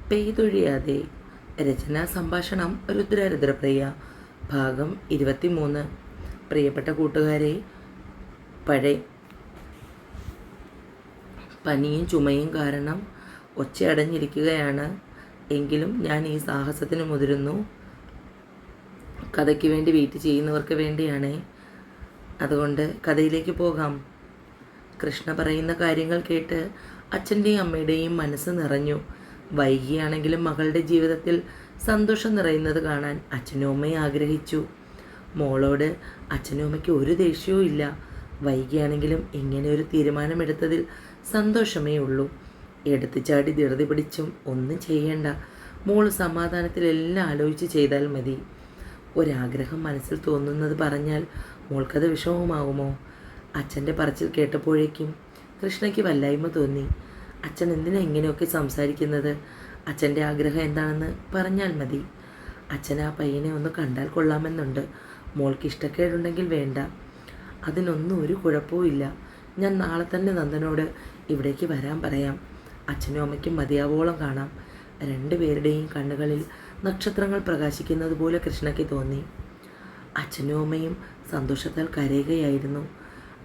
പെയ്തൊഴിയാതെ. രചനാ സംഭാഷണം രുദ്രപ്രിയ. ഭാഗം 23. പ്രിയപ്പെട്ട കൂട്ടുകാരെ, പഴയ പനിയും ചുമയും കാരണം ഒച്ചയടഞ്ഞിരിക്കുകയാണ്. എങ്കിലും ഞാൻ ഈ സാഹസത്തിന് മുതിരുന്നു. കഥയ്ക്ക് വേണ്ടി വെയിറ്റ് ചെയ്യുന്നവർക്ക് വേണ്ടിയാണ്. അതുകൊണ്ട് കഥയിലേക്ക് പോകാം. കൃഷ്ണ പറയുന്ന കാര്യങ്ങൾ കേട്ട് അച്ഛൻ്റെയും അമ്മയുടെയും മനസ്സ് നിറഞ്ഞു. വൈകിയാണെങ്കിലും മകളുടെ ജീവിതത്തിൽ സന്തോഷം നിറയുന്നത് കാണാൻ അച്ഛനും അമ്മയും ആഗ്രഹിച്ചു. മോളോട് അച്ഛനും അമ്മയ്ക്ക് ഒരു ദേഷ്യവും ഇല്ല. വൈകിയാണെങ്കിലും ഇങ്ങനെ ഒരു തീരുമാനമെടുത്തതിൽ സന്തോഷമേ ഉള്ളൂ. എടുത്തു ചാടി ധൃതി പിടിച്ചും ഒന്നും ചെയ്യേണ്ട. മോൾ സമാധാനത്തിലെല്ലാം ആലോചിച്ച് ചെയ്താൽ മതി. ഒരാഗ്രഹം മനസ്സിൽ തോന്നുന്നത് പറഞ്ഞാൽ മോൾക്കത് വിഷമമാകുമോ? അച്ഛൻ്റെ പറച്ചിൽ കേട്ടപ്പോഴേക്കും കൃഷ്ണയ്ക്ക് വല്ലായ്മ തോന്നി. അച്ഛൻ എന്തിനാ ഇങ്ങനെയൊക്കെ സംസാരിക്കുന്നത്? അച്ഛൻ്റെ ആഗ്രഹം എന്താണെന്ന് പറഞ്ഞാൽ മതി. അച്ഛൻ ആ പയ്യനെ ഒന്ന് കണ്ടാൽ കൊള്ളാമെന്നുണ്ട്. മോൾക്ക് ഇഷ്ടക്കേടുണ്ടെങ്കിൽ വേണ്ട. അതിനൊന്നും ഒരു കുഴപ്പവും ഇല്ല. ഞാൻ നാളെ തന്നെ നന്ദനോട് ഇവിടേക്ക് വരാൻ പറയാം. അച്ഛനും അമ്മയ്ക്കും മതിയാവോളം കാണാം. രണ്ടുപേരുടെയും കണ്ണുകളിൽ നക്ഷത്രങ്ങൾ പ്രകാശിക്കുന്നത് പോലെ കൃഷ്ണയ്ക്ക് തോന്നി. അച്ഛനും അമ്മയും സന്തോഷത്താൽ കരയുകയായിരുന്നു.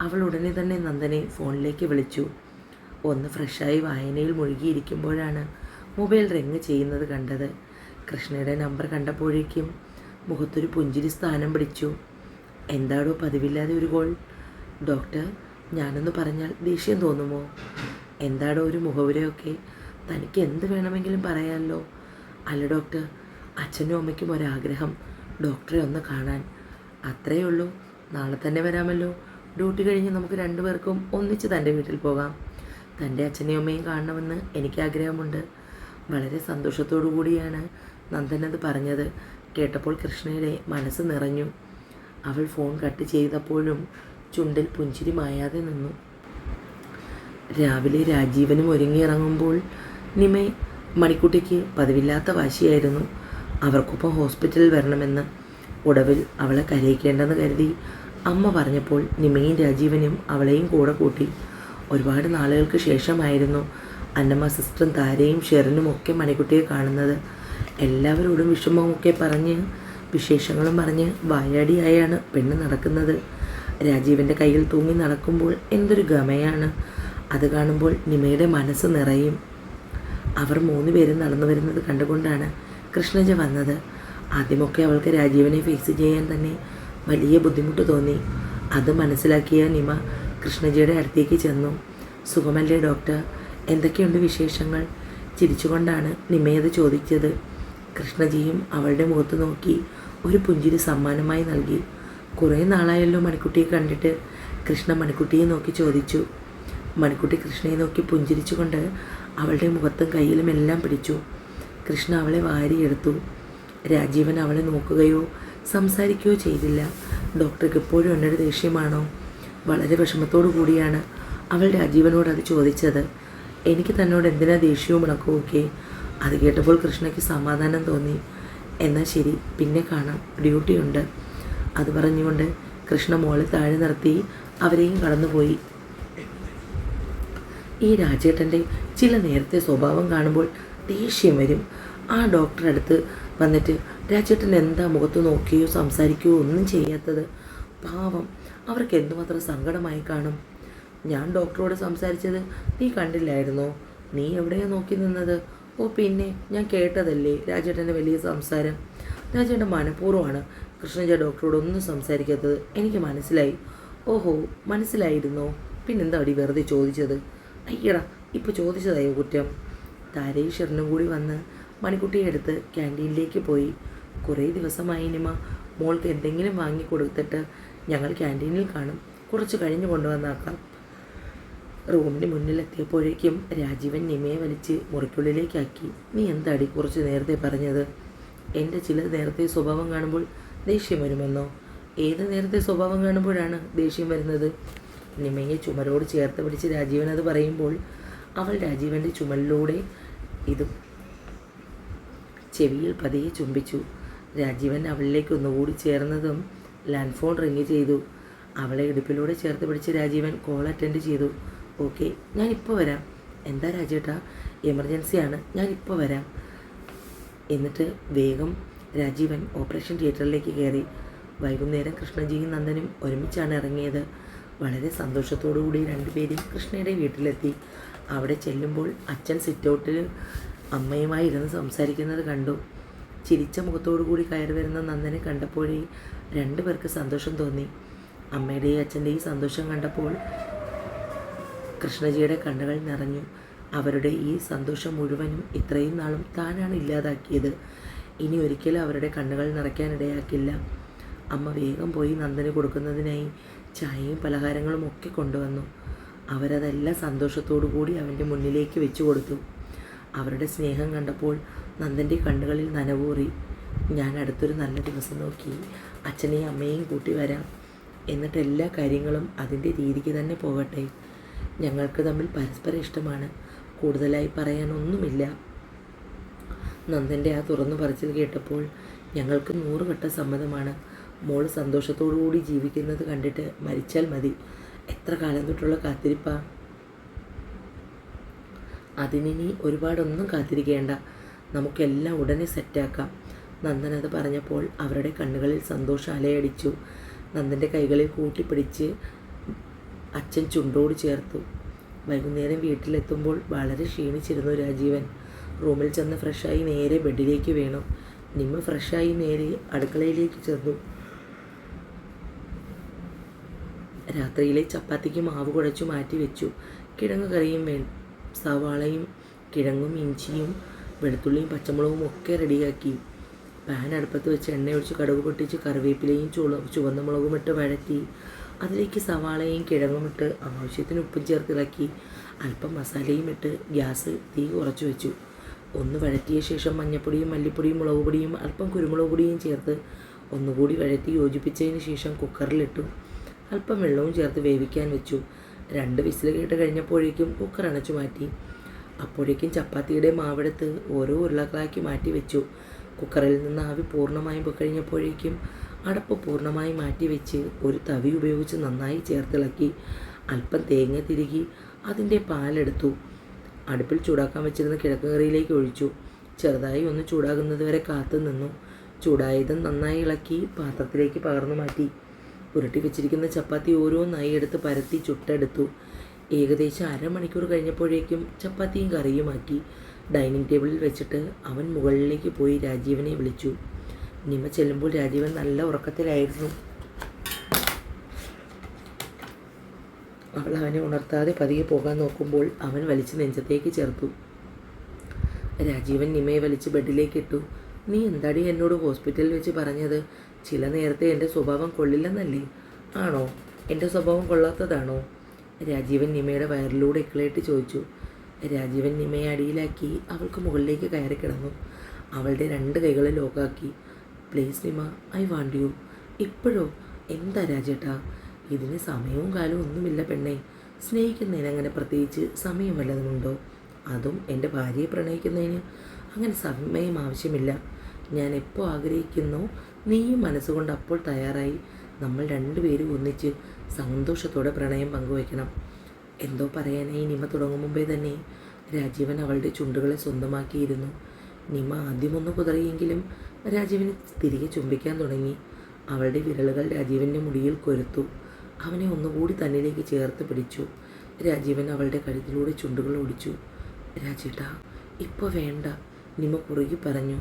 അവൾ ഉടനെ തന്നെ നന്ദനെ ഫോണിലേക്ക് വിളിച്ചു. ഒന്ന് ഫ്രഷായി വായനയിൽ മുഴുകിയിരിക്കുമ്പോഴാണ് മൊബൈൽ റിങ് ചെയ്യുന്നത് കണ്ടത്. കൃഷ്ണയുടെ നമ്പർ കണ്ടപ്പോഴേക്കും മുഖത്തൊരു പുഞ്ചിരി സ്ഥാനം പിടിച്ചു. എന്താടോ പതിവില്ലാതെ ഒരു കോൾ? ഡോക്ടർ, ഞാനൊന്ന് പറഞ്ഞാൽ ദേഷ്യം തോന്നുമോ? എന്താടോ ഒരു മുഖവുരയൊക്കെ? തനിക്ക് എന്ത് വേണമെങ്കിലും പറയാമല്ലോ. അല്ല ഡോക്ടർ, അച്ഛനും അമ്മയ്ക്കും ഒരാഗ്രഹം, ഡോക്ടറെ ഒന്ന് കാണാൻ. അത്രയേ ഉള്ളൂ. നാളെ തന്നെ വരാമല്ലോ. ഡ്യൂട്ടി കഴിഞ്ഞ് നമുക്ക് രണ്ടുപേർക്കും ഒന്നിച്ച് തൻ്റെ വീട്ടിൽ പോകാം. തൻ്റെ അച്ഛനെയും അമ്മയും കാണണമെന്ന് എനിക്ക് ആഗ്രഹമുണ്ട്. വളരെ സന്തോഷത്തോടു കൂടിയാണ് നന്ദനത് പറഞ്ഞത്. കേട്ടപ്പോൾ കൃഷ്ണയുടെ മനസ്സ് നിറഞ്ഞു. അവൾ ഫോൺ കട്ട് ചെയ്തപ്പോഴും ചുണ്ടിൽ പുഞ്ചിരി മായാതെ നിന്നു. രാവിലെ രാജീവനും ഒരുങ്ങിയിറങ്ങുമ്പോൾ നിമേ മണിക്കുട്ടിക്ക് പതിവില്ലാത്ത വാശിയായിരുന്നു. അവർക്കൊപ്പം ഹോസ്പിറ്റലിൽ വരണമെന്ന്. ഒടുവിൽ അവളെ കരയിക്കേണ്ടെന്ന് കരുതി അമ്മ പറഞ്ഞപ്പോൾ നിമയും രാജീവനും അവളെയും കൂടെ കൂട്ടി. ഒരുപാട് നാളുകൾക്ക് ശേഷമായിരുന്നു അന്നമ്മ സിസ്റ്ററും താരയും ഷെറിനും ഒക്കെ മണിക്കുട്ടിയെ കാണുന്നത്. എല്ലാവരോടും വിഷമമൊക്കെ പറഞ്ഞ് വിശേഷങ്ങളും പറഞ്ഞ് വായാടിയായാണ് പെണ്ണ് നടക്കുന്നത്. രാജീവിൻ്റെ കയ്യിൽ തൂങ്ങി നടക്കുമ്പോൾ എന്തൊരു ഗമയാണ്. അത് കാണുമ്പോൾ നിമയുടെ മനസ്സ് നിറയും. അവർ 3 പേരും നടന്നു വരുന്നത് കണ്ടുകൊണ്ടാണ് കൃഷ്ണജ വന്നത്. ആദ്യമൊക്കെ അവൾക്ക് രാജീവിനെ ഫേസ് ചെയ്യാൻ തന്നെ വലിയ ബുദ്ധിമുട്ട് തോന്നി. അത് മനസ്സിലാക്കിയ നിമ കൃഷ്ണജിയുടെ അടുത്തേക്ക് ചെന്നു. സുഖമല്ലേ ഡോക്ടർ? എന്തൊക്കെയുണ്ട് വിശേഷങ്ങൾ? ചിരിച്ചുകൊണ്ടാണ് നിമയത് ചോദിച്ചത്. കൃഷ്ണജിയും അവളുടെ മുഖത്ത് നോക്കി ഒരു പുഞ്ചിരി സമ്മാനമായി നൽകി. കുറേ നാളായല്ലോ മണിക്കുട്ടിയെ കണ്ടിട്ട്? കൃഷ്ണ മണിക്കുട്ടിയെ നോക്കി ചോദിച്ചു. മണിക്കുട്ടി കൃഷ്ണയെ നോക്കി പുഞ്ചിരിച്ചുകൊണ്ട് അവളുടെ മുഖത്തും കയ്യിലും എല്ലാം പിടിച്ചു. കൃഷ്ണ അവളെ വാരിയെടുത്തു. രാജീവൻ അവളെ നോക്കുകയോ സംസാരിക്കുകയോ ചെയ്തില്ല. ഡോക്ടർക്ക് ഇപ്പോഴും എന്നൊരു ദേഷ്യമാണോ? വളരെ വിഷമത്തോടു കൂടിയാണ് അവൾ രാജീവനോട് അത് ചോദിച്ചത്. എനിക്ക് തന്നോട് എന്തിനാ ദേഷ്യവും ഇണക്കമൊക്കെ? അത് കേട്ടപ്പോൾ കൃഷ്ണയ്ക്ക് സമാധാനം തോന്നി. എന്നാൽ ശരി, പിന്നെ കാണാം, ഡ്യൂട്ടിയുണ്ട്. അത് പറഞ്ഞുകൊണ്ട് കൃഷ്ണ മോളെ താഴെ നിർത്തി അവരെയും കടന്നുപോയി. ഈ രാജേട്ടൻ്റെ ചില നേരത്തെ സ്വഭാവം കാണുമ്പോൾ ദേഷ്യം വരും. ആ ഡോക്ടറെ അടുത്ത് വന്നിട്ട് രാജേട്ടൻ എന്താ മുഖത്ത് നോക്കുകയോ സംസാരിക്കുകയോ ഒന്നും ചെയ്യാത്തത്? പാവം, അവർക്ക് എന്തുമാത്രം സങ്കടമായി കാണും. ഞാൻ ഡോക്ടറോട് സംസാരിച്ചത് നീ കണ്ടില്ലായിരുന്നോ? നീ എവിടെയാണ് നോക്കി നിന്നത്? ഓ പിന്നെ, ഞാൻ കേട്ടതല്ലേ രാജേട്ടൻ്റെ വലിയ സംസാരം. രാജേട്ടൻ മനഃപൂർവ്വമാണ് കൃഷ്ണജ ഡോക്ടറോട് ഒന്നും സംസാരിക്കാത്തത്. എനിക്ക് മനസ്സിലായി. ഓഹോ, മനസ്സിലായിരുന്നോ? പിന്നെന്താ അടി വെറുതെ ചോദിച്ചത്? അയ്യടാ, ഇപ്പോൾ ചോദിച്ചതായോ കുറ്റം? താരയും ഷെറിനും കൂടി വന്ന് മണിക്കുട്ടിയെ എടുത്ത് ക്യാൻറ്റീനിലേക്ക് പോയി. കുറേ ദിവസമായി നിമ മോൾക്ക് എന്തെങ്കിലും വാങ്ങിക്കൊടുത്തിട്ട് ഞങ്ങൾ ക്യാൻറ്റീനിൽ കാണും. കുറച്ച് കഴിഞ്ഞ് കൊണ്ടുവന്നാക്കാം. റൂമിന് മുന്നിലെത്തിയപ്പോഴേക്കും രാജീവൻ നിമയെ വലിച്ച് മുറിക്കുള്ളിലേക്കാക്കി. നീ എന്താടി കുറച്ച് നേരത്തെ പറഞ്ഞത്? എൻ്റെ ചില നേരത്തെ സ്വഭാവം കാണുമ്പോൾ ദേഷ്യം വരുമെന്നോ? ഏത് നേരത്തെ സ്വഭാവം കാണുമ്പോഴാണ് ദേഷ്യം വരുന്നത്? നിമയെ ചുമരോട് ചേർത്ത് പിടിച്ച് രാജീവൻ അത് പറയുമ്പോൾ അവൾ രാജീവൻ്റെ ചുമലിലൂടെ ഇതും ചെവിയിൽ പതിയെ ചുംബിച്ചു. രാജീവൻ അവളിലേക്ക് ഒന്നുകൂടി ചേർന്നതും ലാൻഡ് ഫോൺ റിങ് ചെയ്തു. അവളെ ഇടുപ്പിലൂടെ ചേർത്ത് പിടിച്ച് രാജീവൻ കോൾ അറ്റൻഡ് ചെയ്തു. ഓക്കെ, ഞാനിപ്പോൾ വരാം. എന്താ രാജേട്ടാ? എമർജൻസിയാണ്, ഞാനിപ്പോൾ വരാം. എന്നിട്ട് വേഗം രാജീവൻ ഓപ്പറേഷൻ തിയേറ്ററിലേക്ക് കയറി. വൈകുന്നേരം കൃഷ്ണജിയും നന്ദനും ഒരുമിച്ചാണ് ഇറങ്ങിയത്. വളരെ സന്തോഷത്തോടുകൂടി രണ്ടുപേരും കൃഷ്ണയുടെ വീട്ടിലെത്തി. അവിടെ ചെല്ലുമ്പോൾ അച്ഛൻ സിറ്റൗട്ടിൽ അമ്മയുമായി ഇരുന്ന് സംസാരിക്കുന്നത് കണ്ടു. ചിരിച്ച മുഖത്തോടു കൂടി കയറി വരുന്ന നന്ദനെ കണ്ടപ്പോഴേ രണ്ടുപേർക്ക് സന്തോഷം തോന്നി. അമ്മയുടെയും അച്ഛൻ്റെയും സന്തോഷം കണ്ടപ്പോൾ കൃഷ്ണജിയുടെ കണ്ണുകൾ നിറഞ്ഞു. അവരുടെ ഈ സന്തോഷം മുഴുവനും ഇത്രയും നാളും താനാണ് ഇല്ലാതാക്കിയത്. ഇനി ഒരിക്കലും അവരുടെ കണ്ണുകൾ നിറയ്ക്കാനിടയാക്കില്ല. അമ്മ വേഗം പോയി നന്ദന് കൊടുക്കുന്നതിനായി ചായയും പലഹാരങ്ങളും ഒക്കെ കൊണ്ടുവന്നു. അവരതെല്ലാം സന്തോഷത്തോടു കൂടി അവൻ്റെ മുന്നിലേക്ക് വെച്ചു കൊടുത്തു. അവരുടെ സ്നേഹം കണ്ടപ്പോൾ നന്ദൻ്റെ കണ്ണുകളിൽ നനവൂറി. ഞാൻ അടുത്തൊരു നല്ല ദിവസം നോക്കി അച്ഛനെയും അമ്മയെയും കൂട്ടി വരാം. എന്നിട്ട് എല്ലാ കാര്യങ്ങളും അതിൻ്റെ രീതിക്ക് തന്നെ പോകട്ടെ. ഞങ്ങൾക്ക് തമ്മിൽ പരസ്പരം ഇഷ്ടമാണ്. കൂടുതലായി പറയാനൊന്നുമില്ല. നന്ദൻ്റെ ആ തുറന്നു പറച്ചിൽ കേട്ടപ്പോൾ ഞങ്ങൾക്ക് 100 വട്ടം സമ്മതമാണ്. മോള് സന്തോഷത്തോടുകൂടി ജീവിക്കുന്നത് കണ്ടിട്ട് മരിച്ചാൽ മതി. എത്ര കാലം തൊട്ടുള്ള കാത്തിരിപ്പാ. അതിനി ഒരുപാടൊന്നും കാത്തിരിക്കേണ്ട. നമുക്കെല്ലാം ഉടനെ സെറ്റാക്കാം. നന്ദൻ അത് പറഞ്ഞപ്പോൾ അവരുടെ കണ്ണുകളിൽ സന്തോഷം അലയടിച്ചു. നന്ദൻ്റെ കൈകളിൽ കൂട്ടിപ്പിടിച്ച് അച്ഛൻ ചുണ്ടോട് ചേർത്തു. വൈകുന്നേരം വീട്ടിലെത്തുമ്പോൾ വളരെ ക്ഷീണിച്ചിരുന്നു രാജീവൻ. റൂമിൽ ചെന്ന് ഫ്രഷായി നേരെ ബെഡിലേക്ക് വീണു. നിമ്മ ഫ്രഷായി നേരെ അടുക്കളയിലേക്ക് ചെന്നു. രാത്രിയിലെ ചപ്പാത്തിക്ക് മാവ് കുഴച്ചു മാറ്റി വെച്ചു. കിഴങ്ങ് കറിയും സവാളയും കിഴങ്ങും ഇഞ്ചിയും വെളുത്തുള്ളിയും പച്ചമുളകും ഒക്കെ റെഡിയാക്കി. പാൻ അടുപ്പത്ത് വെച്ച് എണ്ണയൊഴിച്ച് കടുക് പൊട്ടിച്ച് കറിവേപ്പിലയും ചുവന്ന മുളകും ഇട്ട് വഴറ്റി അതിലേക്ക് സവാളയും കിഴങ്ങും ഇട്ട് ആവശ്യത്തിന് ഉപ്പും ചേർത്തിളക്കി അല്പം മസാലയും ഇട്ട് ഗ്യാസ് തീ കുറച്ച് വെച്ചു. ഒന്ന് വഴറ്റിയ ശേഷം മഞ്ഞൾപ്പൊടിയും മല്ലിപ്പൊടിയും മുളക് പൊടിയും അല്പം കുരുമുളക് പൊടിയും ചേർത്ത് ഒന്നുകൂടി വഴറ്റി യോജിപ്പിച്ചതിന് ശേഷം കുക്കറിലിട്ടു. അല്പം വെള്ളവും ചേർത്ത് വേവിക്കാൻ വെച്ചു. 2 വിസിൽ കേട്ട് കഴിഞ്ഞപ്പോഴേക്കും കുക്കർ അണച്ചു മാറ്റി. അപ്പോഴേക്കും ചപ്പാത്തിയുടെ മാവെടുത്ത് ഓരോ ഉരുളകളാക്കി മാറ്റി വെച്ചു. കുക്കറിൽ നിന്ന് ആവി പൂർണ്ണമായും പൊക്കഴിഞ്ഞപ്പോഴേക്കും അടപ്പ് പൂർണ്ണമായി മാറ്റി വെച്ച് ഒരു തവി ഉപയോഗിച്ച് നന്നായി ചേർത്തിളക്കി. അല്പം തേങ്ങ തിരുകി അതിൻ്റെ പാലെടുത്തു. അടുപ്പിൽ ചൂടാക്കാൻ വെച്ചിരുന്ന കിഴക്ക് കറിയിലേക്ക് ഒഴിച്ചു. ചെറുതായി ഒന്ന് ചൂടാകുന്നത് വരെ കാത്തു നിന്നു. ചൂടായതും നന്നായി ഇളക്കി പാത്രത്തിലേക്ക് പകർന്നു മാറ്റി. ഉരുട്ടി വെച്ചിരിക്കുന്ന ചപ്പാത്തി ഓരോന്നായി എടുത്ത് പരത്തി ചുട്ടെടുത്തു. ഏകദേശം അരമണിക്കൂർ കഴിഞ്ഞപ്പോഴേക്കും ചപ്പാത്തിയും കറിയുമാക്കി ഡൈനിങ് ടേബിളിൽ വെച്ചിട്ട് അവൻ മുകളിലേക്ക് പോയി രാജീവനെ വിളിച്ചു. നിമ ചെല്ലുമ്പോൾ രാജീവൻ നല്ല ഉറക്കത്തിലായിരുന്നു. അവൾ അവനെ ഉണർത്താതെ പതിയെ പോകാൻ നോക്കുമ്പോൾ അവൻ വലിച്ച് നെഞ്ചത്തേക്ക് ചേർത്തു. രാജീവൻ നിമയെ വലിച്ച് ബെഡിലേക്ക് ഇട്ടു. നീ എന്താടി എന്നോട് ഹോസ്പിറ്റലിൽ വെച്ച് പറഞ്ഞത്? ചില നേരത്തെ എൻ്റെ സ്വഭാവം കൊള്ളില്ലെന്നല്ലേ? ആണോ? എൻ്റെ സ്വഭാവം കൊള്ളാത്തതാണോ? രാജീവൻ നിമയുടെ വയറിലൂടെ ഇക്കളയിട്ട് ചോദിച്ചു. രാജീവൻ നിമയെ അടിയിലാക്കി അവൾക്ക് മുകളിലേക്ക് കയറി കിടന്നു. അവളുടെ 2 കൈകളെ ലോക്കാക്കി. Please Nima, I want you. ഇപ്പോഴോ? എന്താ രാജേട്ടാ? ഇതിന് സമയവും കാലവും ഒന്നുമില്ല പെണ്ണേ. സ്നേഹിക്കുന്നതിന് പ്രത്യേകിച്ച് സമയം വല്ലതുമുണ്ടോ? അതും എൻ്റെ ഭാര്യയെ പ്രണയിക്കുന്നതിന് അങ്ങനെ സമയം ആവശ്യമില്ല. ഞാൻ എപ്പോൾ ആഗ്രഹിക്കുന്നോ നീയും മനസ്സുകൊണ്ട് അപ്പോൾ തയ്യാറായി നമ്മൾ 2 പേരും ഒന്നിച്ച് സന്തോഷത്തോടെ പ്രണയം പങ്കുവയ്ക്കണം. എന്തോ പറയാനായി നിമ തുടങ്ങും മുമ്പേ തന്നെ രാജീവൻ അവളുടെ ചുണ്ടുകളെ സ്വന്തമാക്കിയിരുന്നു. നിമ ആദ്യമൊന്ന് കുതറിയെങ്കിലും രാജീവനെ തിരികെ ചുംബിക്കാൻ തുടങ്ങി. അവളുടെ വിരലുകൾ രാജീവൻ്റെ മുടിയിൽ കൊരുത്തു. അവനെ ഒന്നുകൂടി തന്നിലേക്ക് ചേർത്ത് പിടിച്ചു. രാജീവൻ അവളുടെ കഴുത്തിലൂടെ ചുണ്ടുകൾ ഓടിച്ചു. രാജേട്ടാ, ഇപ്പോൾ വേണ്ട, നിമ കുറുകി പറഞ്ഞു.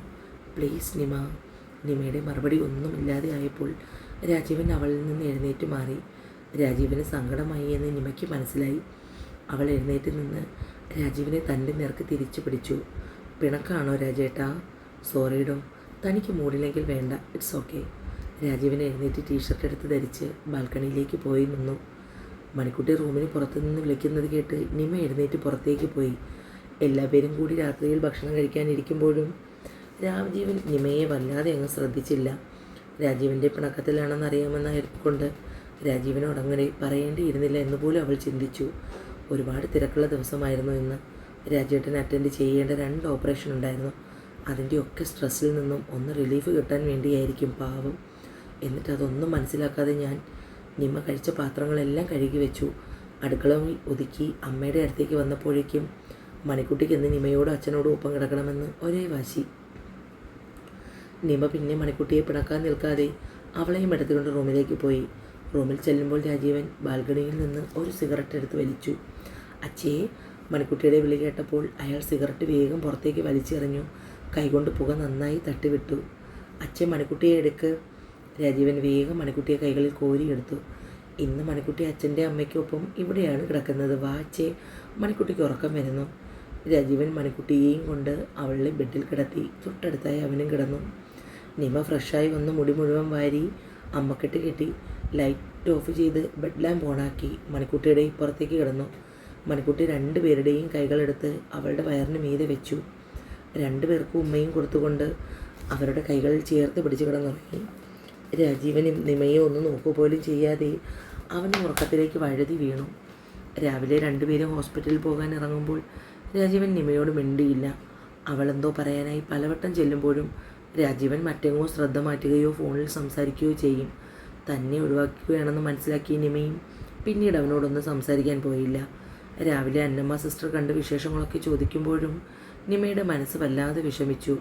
പ്ലീസ് നിമ. നിമയുടെ മറുപടി ഒന്നുമില്ലാതെ ആയപ്പോൾ രാജീവൻ അവളിൽ നിന്ന് എഴുന്നേറ്റ് മാറി. രാജീവന് സങ്കടമായി എന്ന് നിമയ്ക്ക് മനസ്സിലായി. അവൾ എഴുന്നേറ്റ് നിന്ന് രാജീവിനെ തൻ്റെ നേർക്ക് തിരിച്ചു പിടിച്ചു. പിണക്കാണോ രാജേട്ടാ? സോറിഡോ, തനിക്ക് മൂടില്ലെങ്കിൽ വേണ്ട, ഇറ്റ്സ് ഓക്കെ. രാജീവൻ എഴുന്നേറ്റ് ടീഷർട്ട് എടുത്ത് ധരിച്ച് ബാൽക്കണിയിലേക്ക് പോയി നിന്നു. മണിക്കുട്ടി റൂമിന് പുറത്തുനിന്ന് വിളിക്കുന്നത് കേട്ട് നിമ എഴുന്നേറ്റ് പുറത്തേക്ക് പോയി. എല്ലാവരും കൂടി രാത്രിയിൽ ഭക്ഷണം കഴിക്കാനിരിക്കുമ്പോഴും രാജീവൻ നിമയെ വല്ലാതെ അങ്ങ് ശ്രദ്ധിച്ചില്ല. രാജീവൻ്റെ പിണക്കത്തിലാണെന്നറിയാമെന്നായതുകൊണ്ട് രാജീവനോട് അങ്ങനെ പറയേണ്ടിയിരുന്നില്ല എന്നുപോലും അവൾ ചിന്തിച്ചു. ഒരുപാട് തിരക്കുള്ള ദിവസമായിരുന്നു ഇന്ന്. രാജേട്ടൻ അറ്റൻഡ് ചെയ്യേണ്ട 2 ഓപ്പറേഷൻ ഉണ്ടായിരുന്നു. അതിൻ്റെയൊക്കെ സ്ട്രെസ്സിൽ നിന്നും ഒന്ന് റിലീഫ് കിട്ടാൻ വേണ്ടിയായിരിക്കും പാവം. എന്നിട്ട് അതൊന്നും മനസ്സിലാക്കാതെ ഞാൻ നിമ കഴിച്ച പാത്രങ്ങളെല്ലാം കഴുകി വെച്ചു. അടുക്കള ഒതുക്കി അമ്മയുടെ അടുത്തേക്ക് വന്നപ്പോഴേക്കും മണിക്കുട്ടിക്ക് എന്ന് നിമയോടും അച്ഛനോടും ഒപ്പം കിടക്കണമെന്ന് ഒരേ വാശി. നിമ പിന്നെ മണിക്കുട്ടിയെ പിണക്കാൻ നിൽക്കാതെ അവളെയും എടുത്തുകൊണ്ട് റൂമിലേക്ക് പോയി. റൂമിൽ ചെല്ലുമ്പോൾ രാജീവൻ ബാൽക്കണിയിൽ നിന്ന് ഒരു സിഗരറ്റ് എടുത്ത് വലിച്ചു. അച്ഛേ, മണിക്കുട്ടിയുടെ വിളി കേട്ടപ്പോൾ അയാൾ സിഗരറ്റ് വേഗം പുറത്തേക്ക് വലിച്ചെറിഞ്ഞു. കൈകൊണ്ട് പുക നന്നായി തട്ടിവിട്ടു. അച്ഛൻ മണിക്കുട്ടിയെ എടുക്ക്. രാജീവൻ വേഗം മണിക്കുട്ടിയെ കൈകളിൽ കോരിയെടുത്തു. ഇന്ന് മണിക്കുട്ടി അച്ഛൻ്റെ അമ്മയ്ക്കൊപ്പം ഇവിടെയാണ് കിടക്കുന്നത്. വാ അച്ഛേ, മണിക്കുട്ടിക്ക് ഉറക്കം വരുന്നു. രാജീവൻ മണിക്കുട്ടിയെയും കൊണ്ട് അവളെ ബെഡിൽ കിടത്തി. തൊട്ടടുത്തായി അവനും കിടന്നു. നിമ ഫ്രഷായി വന്ന് മുടി മുഴുവൻ വാരി അമ്മക്കെട്ട് കെട്ടി ലൈറ്റ് ഓഫ് ചെയ്ത് ബെഡ് ലാമ്പ് ഓണാക്കി മണിക്കുട്ടിയുടെ ഇപ്പുറത്തേക്ക് കിടന്നു. മണിക്കുട്ടി രണ്ടുപേരുടെയും കൈകളെടുത്ത് അവളുടെ വയറിന് മീതെ വെച്ചു. രണ്ടുപേർക്കും ഉമ്മയും കൊടുത്തുകൊണ്ട് അവരുടെ കൈകളിൽ ചേർത്ത് പിടിച്ച് കിടന്നുറങ്ങി. രാജീവനും നിമയെ ഒന്ന് നോക്കുപോലും ചെയ്യാതെ അവനും ഉറക്കത്തിലേക്ക് വഴുതി വീണു. രാവിലെ രണ്ടുപേരും ഹോസ്പിറ്റലിൽ പോകാൻ ഇറങ്ങുമ്പോൾ രാജീവൻ നിമയോട് മിണ്ടിയില്ല. അവളെന്തോ പറയാനായി പലവട്ടം ചെല്ലുമ്പോഴും രാജീവൻ മറ്റെങ്ങോ ശ്രദ്ധ മാറ്റുകയോ ഫോണിൽ സംസാരിക്കുകയോ ചെയ്യും. തന്നെ ഒഴിവാക്കുകയാണെന്ന് മനസ്സിലാക്കിയ നിമയും പിന്നീട് അവനോടൊന്നും സംസാരിക്കാൻ പോയില്ല. രാവിലെ അന്നമ്മ സിസ്റ്റർ കണ്ട് വിശേഷങ്ങളൊക്കെ ചോദിക്കുമ്പോഴും നിമയുടെ മനസ്സ് വല്ലാതെ വിഷമിച്ചു.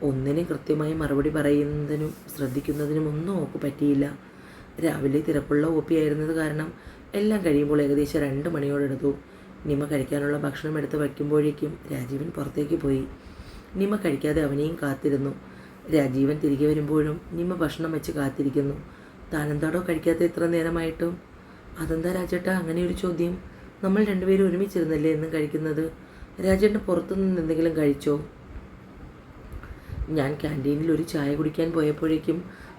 ഒന്നിനും കൃത്യമായി മറുപടി പറയുന്നതിനും ശ്രദ്ധിക്കുന്നതിനും ഒന്നും ഓക്ക് പറ്റിയില്ല. രാവിലെ തിരക്കുള്ള OP ആയിരുന്നത് കാരണം എല്ലാം കഴിയുമ്പോൾ ഏകദേശം 2 മണിയോടെടുത്തു. നിമ കഴിക്കാനുള്ള ഭക്ഷണം എടുത്ത് വയ്ക്കുമ്പോഴേക്കും രാജീവൻ പുറത്തേക്ക് പോയി. നിമ കഴിക്കാതെ അവനെയും കാത്തിരുന്നു. രാജീവൻ തിരികെ വരുമ്പോഴും നിമ ഭക്ഷണം വെച്ച് കാത്തിരിക്കുന്നു. താനെന്താടോ കഴിക്കാത്ത എത്ര നേരമായിട്ടും? അതെന്താ രാജേട്ടാ അങ്ങനെ ഒരു ചോദ്യം? നമ്മൾ രണ്ടുപേരും ഒരുമിച്ചിരുന്നല്ലേ എന്നും കഴിക്കുന്നത്. രാജേട്ടൻ പുറത്തുനിന്ന് എന്തെങ്കിലും കഴിച്ചോ? ഞാൻ ക്യാൻറ്റീനിൽ ഒരു ചായ കുടിക്കാൻ പോയപ്പോഴേക്കും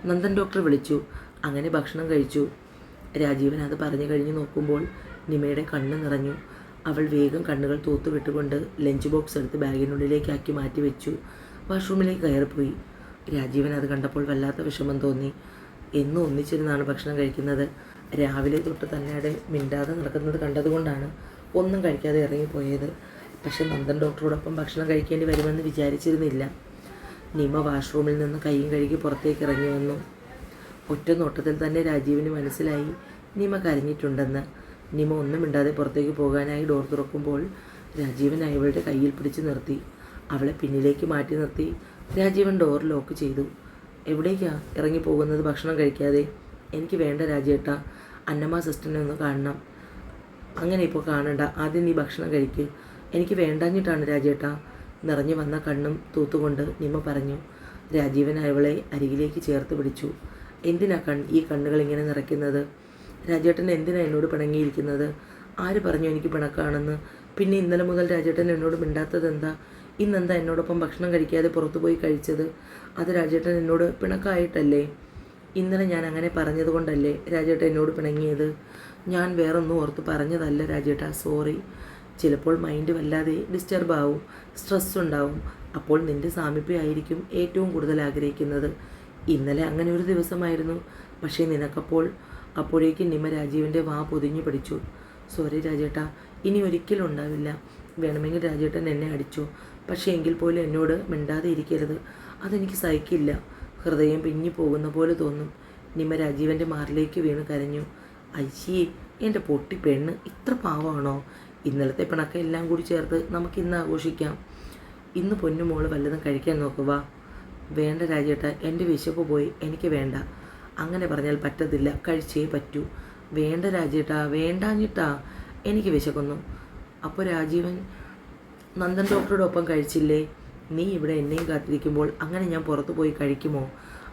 നന്ദൻ ഡോക്ടർ വിളിച്ചു. അങ്ങനെ ഭക്ഷണം കഴിച്ചു. രാജീവൻ അത് പറഞ്ഞു കഴിഞ്ഞ് നോക്കുമ്പോൾ നിമയുടെ കണ്ണ് നിറഞ്ഞു. അവൾ വേഗം കണ്ണുകൾ തൂത്തുവിട്ടുകൊണ്ട് ലഞ്ച് ബോക്സ് എടുത്ത് ബാഗിനുള്ളിലേക്കാക്കി മാറ്റി വെച്ചു. വാഷ്റൂമിലേക്ക് കയറിപ്പോയി. രാജീവൻ അത് കണ്ടപ്പോൾ വല്ലാത്ത വിഷമം തോന്നി. എന്നും ഒന്നിച്ചിരുന്നാണ് ഭക്ഷണം കഴിക്കുന്നത്. രാവിലെ തൊട്ട് തന്നെ മിണ്ടാതെ നടക്കുന്നത് കണ്ടതുകൊണ്ടാണ് ഒന്നും കഴിക്കാതെ ഇറങ്ങിപ്പോയത്. പക്ഷെ നന്ദൻ ഡോക്ടറോടൊപ്പം ഭക്ഷണം കഴിക്കേണ്ടി വരുമെന്ന് വിചാരിച്ചിരുന്നില്ല. നിമ വാഷ്റൂമിൽ നിന്ന് കൈയും കഴുകി പുറത്തേക്ക് ഇറങ്ങി വന്നു. ഒറ്റ നോട്ടത്തിൽ തന്നെ രാജീവിന് മനസ്സിലായി നിമ കരഞ്ഞിട്ടുണ്ടെന്ന്. നിമ ഒന്നും മിണ്ടാതെ പുറത്തേക്ക് പോകാനായി ഡോർ തുറക്കുമ്പോൾ രാജീവൻ അയാളുടെ കയ്യിൽ പിടിച്ച് നിർത്തി. അവളെ പിന്നിലേക്ക് മാറ്റി നിർത്തി രാജീവൻ ഡോർ ലോക്ക് ചെയ്തു. എവിടേക്കാ ഇറങ്ങിപ്പോകുന്നത് ഭക്ഷണം കഴിക്കാതെ? എനിക്ക് വേണ്ട രാജേട്ടാ, അന്നമ്മ സിസ്റ്ററിനെ ഒന്ന് കാണണം. അങ്ങനെ ഇപ്പോൾ കാണണ്ട, ആദ്യം നീ ഭക്ഷണം കഴിക്ക്. എനിക്ക് വേണ്ടാഞ്ഞിട്ടാണ് രാജേട്ടാ. നിറഞ്ഞു വന്ന കണ്ണും തൂത്തുകൊണ്ട് നിമ പറഞ്ഞു. രാജീവൻ അവളെ അരികിലേക്ക് ചേർത്ത് പിടിച്ചു. എന്തിനാ ഈ കണ്ണുകൾ ഇങ്ങനെ നിറയ്ക്കുന്നത്? രാജേട്ടൻ എന്തിനാ എന്നോട് പിണങ്ങിയിരിക്കുന്നത്? ആര് പറഞ്ഞു എനിക്ക് പിണക്കാണെന്ന്? പിന്നെ ഇന്നലെ മുതൽ രാജേട്ടൻ എന്നോട് മിണ്ടാത്തത് എന്താ? ഇന്നെന്താ എന്നോടൊപ്പം ഭക്ഷണം കഴിക്കാതെ പുറത്തു പോയി കഴിച്ചത്? അത് രാജേട്ടൻ എന്നോട് പിണക്കായിട്ടല്ലേ? ഇന്നലെ ഞാൻ അങ്ങനെ പറഞ്ഞതുകൊണ്ടല്ലേ രാജേട്ടൻ എന്നോട് പിണങ്ങിയത്? ഞാൻ വേറൊന്നും ഓർത്ത് പറഞ്ഞതല്ല രാജേട്ടാ, സോറി. ചിലപ്പോൾ മൈൻഡ് വല്ലാതെ ഡിസ്റ്റർബ് ആവും, സ്ട്രെസ് ഉണ്ടാവും. അപ്പോൾ നിൻ്റെ സാമീപ്യമായിരിക്കും ഏറ്റവും കൂടുതൽ ആഗ്രഹിക്കുന്നത്. ഇന്നലെ അങ്ങനെ ഒരു ദിവസമായിരുന്നു. പക്ഷേ അപ്പോഴേക്കും നിമ രാജീവിൻ്റെ വാ പൊതിഞ്ഞു പിടിച്ചു. സോറി രാജേട്ടാ, ഇനി ഒരിക്കലും ഉണ്ടാവില്ല. വേണമെങ്കിൽ രാജേട്ടൻ എന്നെ അടിച്ചോ, പക്ഷേ എങ്കിൽ പോലും എന്നോട് മിണ്ടാതെ ഇരിക്കരുത്. അതെനിക്ക് സഹിക്കില്ല. ഹൃദയം പിഞ്ഞി പോകുന്ന പോലെ തോന്നും. നിമ രാജീവൻ്റെ മാറിലേക്ക് വീണ് കരഞ്ഞു. അയ്യേ, എൻ്റെ പൊട്ടി പെണ്ണ് ഇത്ര പാവമാണോ? ഇന്നലത്തെ പിണക്കം എല്ലാം കൂടി ചേർത്ത് നമുക്കിന്ന് ആഘോഷിക്കാം. ഇന്ന് പൊന്നുമോള് വല്ലതും കഴിക്കാൻ നോക്കുക. വേണ്ട രാജേട്ടാ, എൻ്റെ വിശപ്പ് പോയി, എനിക്ക് വേണ്ട. അങ്ങനെ പറഞ്ഞാൽ പറ്റത്തില്ല, കഴിച്ചേ പറ്റൂ. വേണ്ട രാജേട്ടാ, വേണ്ടാഞ്ഞിട്ടാ, എനിക്ക് വിശക്കുന്നു. അപ്പോൾ രാജീവൻ നന്ദൻ ഡോക്ടറുടെ ഒപ്പം കഴിച്ചില്ലേ? നീ ഇവിടെ എന്നെയും കാത്തിരിക്കുമ്പോൾ അങ്ങനെ ഞാൻ പുറത്തു പോയി കഴിക്കുമോ?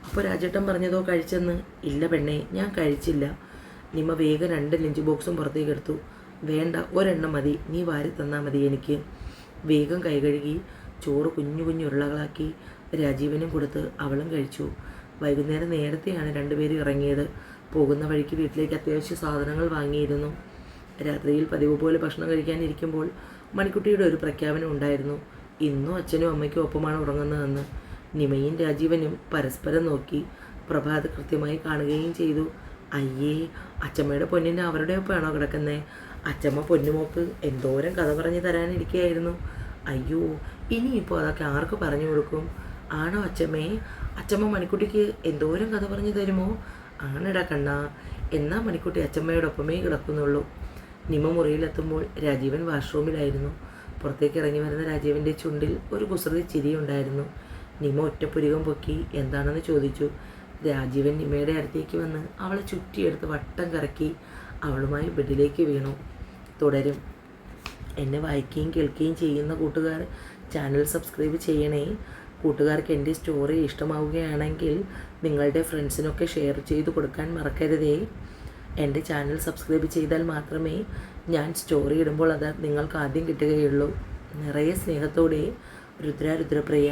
അപ്പോൾ രാജേട്ടൻ പറഞ്ഞതോ കഴിച്ചെന്ന്? ഇല്ല പെണ്ണേ, ഞാൻ കഴിച്ചില്ല. നിമ വേഗം 2 ലഞ്ച് ബോക്സും പുറത്തേക്ക് എടുത്തു. വേണ്ട, ഒരെണ്ണം മതി, നീ വാരി തന്നാൽ മതി എനിക്ക്. വേഗം കൈ കഴുകി ചോറ് കുഞ്ഞു കുഞ്ഞു ഉരുളകളാക്കി രാജീവനും കൊടുത്ത് അവളും കഴിച്ചു. വൈകുന്നേരം നേരത്തെയാണ് രണ്ടുപേരും ഇറങ്ങിയത്. പോകുന്ന വഴിക്ക് വീട്ടിലേക്ക് അത്യാവശ്യ സാധനങ്ങൾ വാങ്ങിയിരുന്നു. രാത്രിയിൽ പതിവ് പോലെ ഭക്ഷണം കഴിക്കാനിരിക്കുമ്പോൾ മണിക്കുട്ടിയുടെ ഒരു പ്രഖ്യാപനം ഉണ്ടായിരുന്നു. ഇന്നും അച്ഛനും അമ്മയ്ക്കും ഒപ്പമാണ് ഉറങ്ങുന്നതെന്ന്. നിമയും രാജീവനും പരസ്പരം നോക്കി. പ്രഭ അത് കൃത്യമായി കാണുകയും ചെയ്തു. അയ്യേ, അച്ചമ്മയുടെ പൊന്നിൻ്റെ അവരുടെ ഒപ്പമാണോ കിടക്കുന്നത്? അച്ചമ്മ പൊന്നുമോക്ക് എന്തോരം കഥ പറഞ്ഞു തരാനിരിക്കുകയായിരുന്നു. അയ്യോ, ഇനിയിപ്പോൾ അതൊക്കെ ആർക്ക് പറഞ്ഞു കൊടുക്കും? ആണോ അച്ചമ്മേ? അച്ചമ്മ മണിക്കുട്ടിക്ക് എന്തോരം കഥ പറഞ്ഞു തരുമോ? ആണെടാ കണ്ണാ. എന്നാൽ മണിക്കുട്ടി അച്ചമ്മയോടൊപ്പമേ കിടക്കുന്നുള്ളൂ. നിമ മുറിയിലെത്തുമ്പോൾ രാജീവൻ വാഷ്റൂമിലായിരുന്നു. പുറത്തേക്ക് ഇറങ്ങി വരുന്ന രാജീവൻ്റെ ചുണ്ടിൽ ഒരു കുസൃതി ചിരിയുണ്ടായിരുന്നു. നിമ ഒറ്റപ്പുരികം പൊക്കി എന്താണെന്ന് ചോദിച്ചു. രാജീവൻ നിമയുടെ അടുത്തേക്ക് വന്ന് അവളെ ചുറ്റിയെടുത്ത് വട്ടം കറക്കി അവളുമായി ബെഡിലേക്ക് വീണു. തുടരും. എന്നെ വായിക്കുകയും കേൾക്കുകയും ചെയ്യുന്ന കൂട്ടുകാർ ചാനൽ സബ്സ്ക്രൈബ് ചെയ്യണേ. കൂട്ടുകാർക്ക് എൻ്റെ സ്റ്റോറി ഇഷ്ടമാവുകയാണെങ്കിൽ നിങ്ങളുടെ ഫ്രണ്ട്സിനൊക്കെ ഷെയർ ചെയ്ത് കൊടുക്കാൻ മറക്കരുതേ. എൻ്റെ ചാനൽ സബ്സ്ക്രൈബ് ചെയ്താൽ മാത്രമേ ഞാൻ സ്റ്റോറി ഇടുമ്പോൾ അത് നിങ്ങൾക്ക് ആദ്യം കിട്ടുകയുള്ളൂ. നിറയെ സ്നേഹത്തോടെ രുദ്രപ്രിയ.